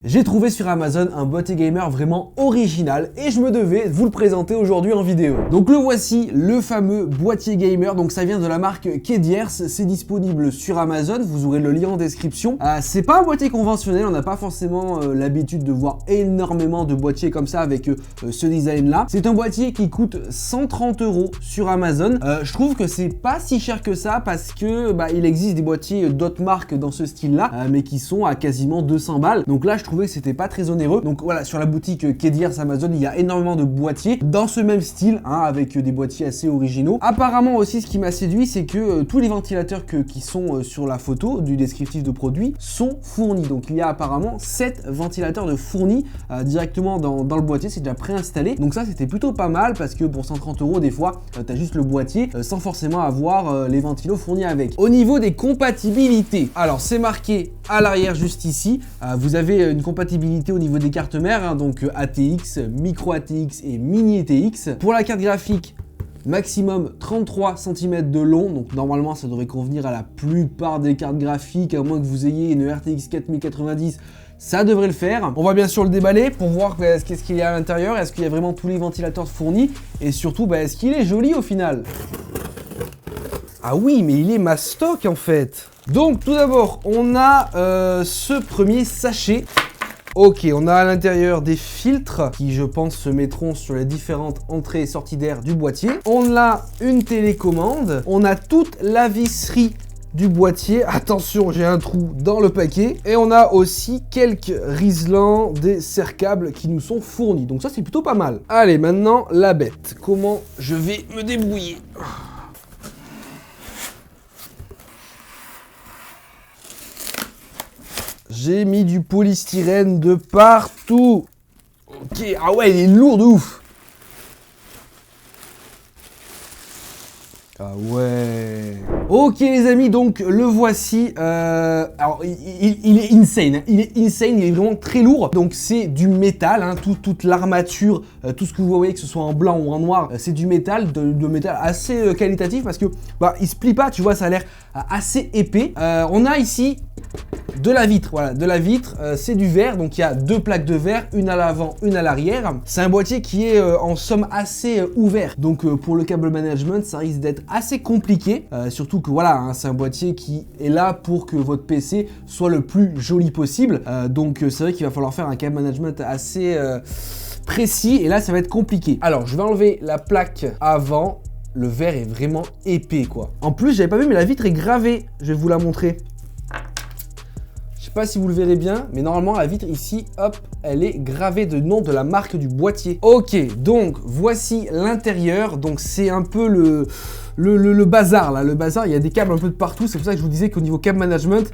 J'ai trouvé sur Amazon un boîtier gamer vraiment original et je me devais vous le présenter aujourd'hui en vidéo. Donc le voici, le fameux boîtier gamer. Donc ça vient de la marque Kediers, c'est disponible sur Amazon, vous aurez le lien en description. C'est pas un boîtier conventionnel, on n'a pas forcément l'habitude de voir énormément de boîtiers comme ça avec ce design là. C'est un boîtier qui coûte 130 € sur Amazon. Je trouve que c'est pas si cher que ça parce que il existe des boîtiers d'autres marques dans ce style là, mais qui sont à quasiment 200 balles. Donc là je trouvais que c'était pas très onéreux. Donc voilà, sur la boutique Kediers Amazon, il y a énormément de boîtiers dans ce même style, avec des boîtiers assez originaux. Apparemment aussi, ce qui m'a séduit, c'est que tous les ventilateurs qui sont sur la photo du descriptif de produit sont fournis. Donc il y a apparemment 7 ventilateurs de fournis directement dans le boîtier, c'est déjà préinstallé. Donc ça c'était plutôt pas mal parce que pour 130 € des fois, tu as juste le boîtier sans forcément avoir les ventilos fournis avec. Au niveau des compatibilités, alors c'est marqué à l'arrière juste ici, vous avez une compatibilité au niveau des cartes mères, donc ATX, micro ATX et mini ATX. Pour la carte graphique, maximum 33 cm de long, donc normalement ça devrait convenir à la plupart des cartes graphiques, à moins que vous ayez une RTX 4090, ça devrait le faire. On va bien sûr le déballer pour voir qu'est-ce qu'il y a à l'intérieur, est-ce qu'il y a vraiment tous les ventilateurs fournis, et surtout est-ce qu'il est joli au final. Ah oui, mais il est mastoc en fait. Donc tout d'abord, on a ce premier sachet. Ok, on a à l'intérieur des filtres qui, je pense, se mettront sur les différentes entrées et sorties d'air du boîtier. On a une télécommande. On a toute la visserie du boîtier. Attention, j'ai un trou dans le paquet. Et on a aussi quelques riselants des serre-câbles qui nous sont fournis. Donc ça, c'est plutôt pas mal. Allez, maintenant, la bête. Comment je vais me débrouiller ? J'ai mis du polystyrène de partout. Ok, ah ouais, il est lourd de ouf. Ah ouais. Ok les amis, donc le voici. Alors il est insane, hein. Il est insane, il est vraiment très lourd. Donc c'est du métal, toute l'armature, tout ce que vous voyez, que ce soit en blanc ou en noir, c'est du métal, de métal assez qualitatif parce que il se plie pas, tu vois, ça a l'air assez épais. On a ici de la vitre, voilà, de la vitre, c'est du verre, donc il y a deux plaques de verre, une à l'avant, une à l'arrière. C'est un boîtier qui est en somme assez ouvert, donc pour le câble management, ça risque d'être assez compliqué, surtout que voilà, c'est un boîtier qui est là pour que votre PC soit le plus joli possible, donc c'est vrai qu'il va falloir faire un câble management assez précis, et là ça va être compliqué. Alors je vais enlever la plaque avant, le verre est vraiment épais quoi. En plus j'avais pas vu mais la vitre est gravée, je vais vous la montrer. Je sais pas si vous le verrez bien, mais normalement la vitre ici, hop, elle est gravée de nom de la marque du boîtier. Ok, donc voici l'intérieur. Donc c'est un peu le bazar là. Le bazar, il y a des câbles un peu de partout. C'est pour ça que je vous disais qu'au niveau câble management,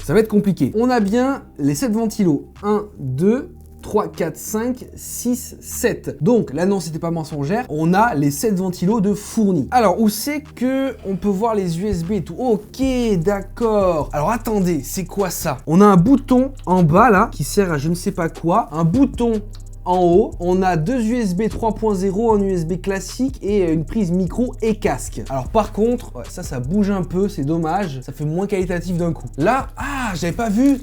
ça va être compliqué. On a bien les 7 ventilos. 1, 2, 3, 4, 5, 6, 7. Donc l'annonce n'était pas mensongère, on a les 7 ventilos de fournis. Alors où c'est que on peut voir les USB et tout? Ok, d'accord. Alors attendez, c'est quoi ça? On a un bouton en bas là qui sert à je ne sais pas quoi, un bouton en haut, on a deux USB 3.0, un USB classique et une prise micro et casque. Alors par contre, ça bouge un peu, c'est dommage, ça fait moins qualitatif d'un coup. Là, j'avais pas vu.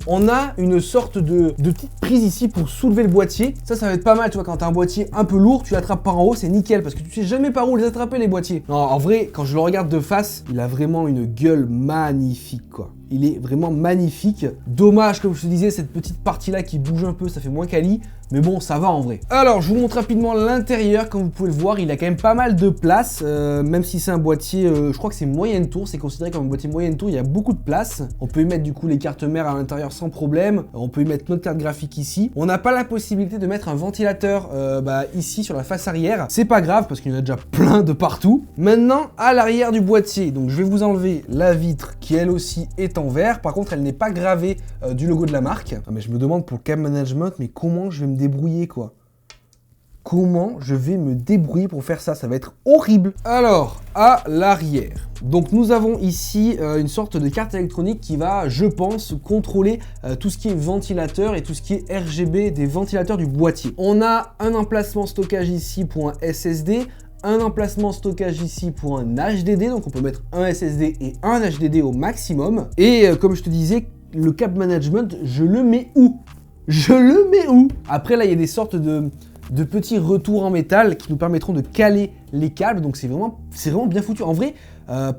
On a une sorte de petite prise ici pour soulever le boîtier. Ça va être pas mal, tu vois, quand t'as un boîtier un peu lourd, tu l'attrapes par en haut, c'est nickel, parce que tu sais jamais par où les attraper les boîtiers. Non, en vrai, quand je le regarde de face, il a vraiment une gueule magnifique, quoi. Il est vraiment magnifique. Dommage, comme je te disais, cette petite partie-là qui bouge un peu, ça fait moins quali. Mais bon, ça va en vrai. Alors, je vous montre rapidement l'intérieur. Comme vous pouvez le voir, il a quand même pas mal de place. Même si c'est un boîtier, je crois que c'est moyenne tour. C'est considéré comme un boîtier moyenne tour. Il y a beaucoup de place. On peut y mettre du coup les cartes mères à l'intérieur sans problème. On peut y mettre notre carte graphique ici. On n'a pas la possibilité de mettre un ventilateur ici sur la face arrière. C'est pas grave parce qu'il y en a déjà plein de partout. Maintenant, à l'arrière du boîtier. Donc, je vais vous enlever la vitre qui elle aussi est en verre. Par contre, elle n'est pas gravée du logo de la marque. Mais je me demande pour le câble management, mais comment je vais me débrouiller quoi? Comment je vais me débrouiller pour faire ça? Ça va être horrible. Alors, à l'arrière. Donc nous avons ici une sorte de carte électronique qui va, je pense, contrôler tout ce qui est ventilateur et tout ce qui est RGB des ventilateurs du boîtier. On a un emplacement stockage ici pour un SSD, un emplacement stockage ici pour un HDD, donc on peut mettre un SSD et un HDD au maximum. Et comme je te disais, le câble management, je le mets où? Je le mets où? Après là, il y a des sortes de petits retours en métal qui nous permettront de caler les câbles, donc c'est vraiment bien foutu. En vrai,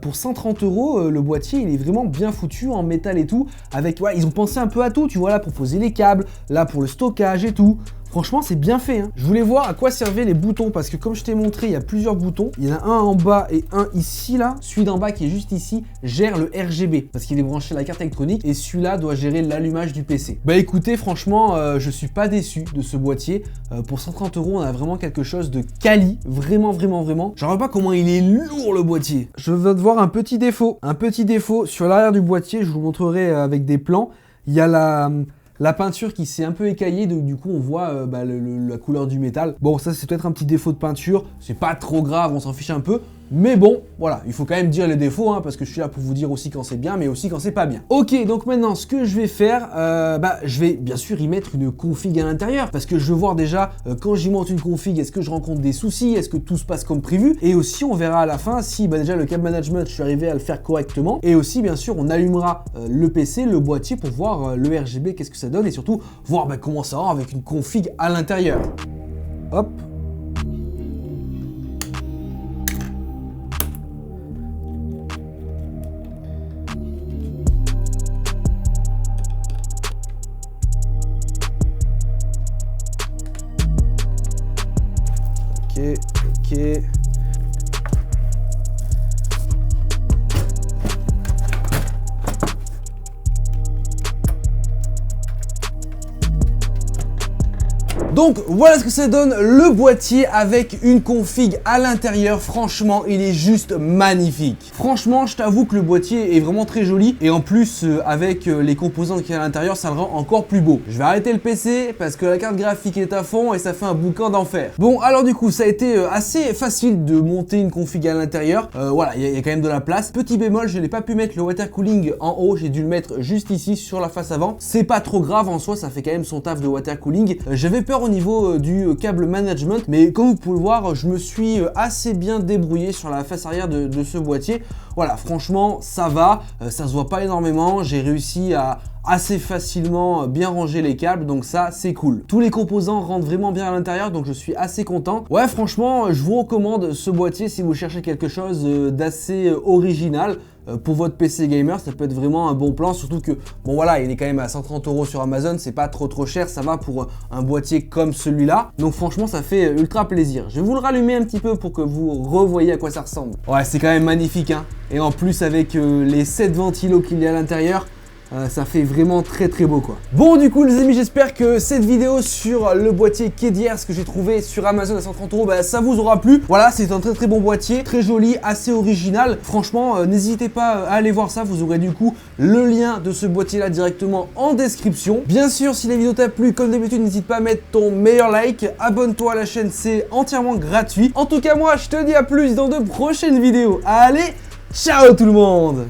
pour 130 €, le boîtier il est vraiment bien foutu en métal et tout. Avec, ouais, ils ont pensé un peu à tout, tu vois, là pour poser les câbles, là pour le stockage et tout. Franchement, c'est bien fait, hein. Je voulais voir à quoi servaient les boutons parce que comme je t'ai montré, il y a plusieurs boutons. Il y en a un en bas et un ici, là. Celui d'en bas qui est juste ici gère le RGB parce qu'il est branché à la carte électronique et celui-là doit gérer l'allumage du PC. Bah écoutez, franchement, je suis pas déçu de ce boîtier. Pour 130 €, on a vraiment quelque chose de quali. Vraiment. J'en vois pas comment il est lourd le boîtier. Je vais te voir un petit défaut. Un petit défaut sur l'arrière du boîtier, je vous montrerai avec des plans. Il y a la peinture qui s'est un peu écaillée, donc du coup on voit la couleur du métal. Bon, ça c'est peut-être un petit défaut de peinture, c'est pas trop grave, on s'en fiche un peu. Mais bon, voilà, il faut quand même dire les défauts, hein, parce que je suis là pour vous dire aussi quand c'est bien, mais aussi quand c'est pas bien. Ok, donc maintenant, ce que je vais faire, je vais bien sûr y mettre une config à l'intérieur, parce que je veux voir déjà, quand j'y monte une config, est-ce que je rencontre des soucis, est-ce que tout se passe comme prévu, et aussi on verra à la fin si déjà le câble management, je suis arrivé à le faire correctement, et aussi bien sûr, on allumera le PC, le boîtier, pour voir le RGB, qu'est-ce que ça donne, et surtout voir comment ça rend avec une config à l'intérieur. Hop. Ok. Donc voilà ce que ça donne le boîtier avec une config à l'intérieur. Franchement, il est juste magnifique. Franchement, je t'avoue que le boîtier est vraiment très joli et en plus avec les composants qu'il y a à l'intérieur, ça le rend encore plus beau. Je vais arrêter le PC parce que la carte graphique est à fond et ça fait un boucan d'enfer. Bon, alors du coup, ça a été assez facile de monter une config à l'intérieur. Voilà, il y a quand même de la place. Petit bémol, je n'ai pas pu mettre le water cooling en haut, j'ai dû le mettre juste ici sur la face avant. C'est pas trop grave en soi, ça fait quand même son taf de water cooling. J'avais peur au niveau du câble management, mais comme vous pouvez le voir, je me suis assez bien débrouillé sur la face arrière de ce boîtier. Voilà, franchement, ça va, ça se voit pas énormément, j'ai réussi à assez facilement bien ranger les câbles, donc ça c'est cool. Tous les composants rentrent vraiment bien à l'intérieur, donc je suis assez content. Ouais, franchement, je vous recommande ce boîtier si vous cherchez quelque chose d'assez original. Pour votre PC gamer, ça peut être vraiment un bon plan, surtout que, bon voilà, il est quand même à 130 € sur Amazon, c'est pas trop cher, ça va pour un boîtier comme celui-là. Donc franchement, ça fait ultra plaisir. Je vais vous le rallumer un petit peu pour que vous revoyez à quoi ça ressemble. Ouais, c'est quand même magnifique, hein. Et en plus, avec les 7 ventilos qu'il y a à l'intérieur, ça fait vraiment très beau quoi. Bon du coup les amis, j'espère que cette vidéo sur le boîtier KDR, que j'ai trouvé sur Amazon à 130 €, ça vous aura plu. Voilà, c'est un très bon boîtier, très joli, assez original. Franchement, n'hésitez pas à aller voir ça, vous aurez du coup le lien de ce boîtier là directement en description. Bien sûr, si la vidéo t'a plu, comme d'habitude, n'hésite pas à mettre ton meilleur like, abonne-toi à la chaîne, c'est entièrement gratuit. En tout cas moi, je te dis à plus dans de prochaines vidéos. Allez, ciao tout le monde!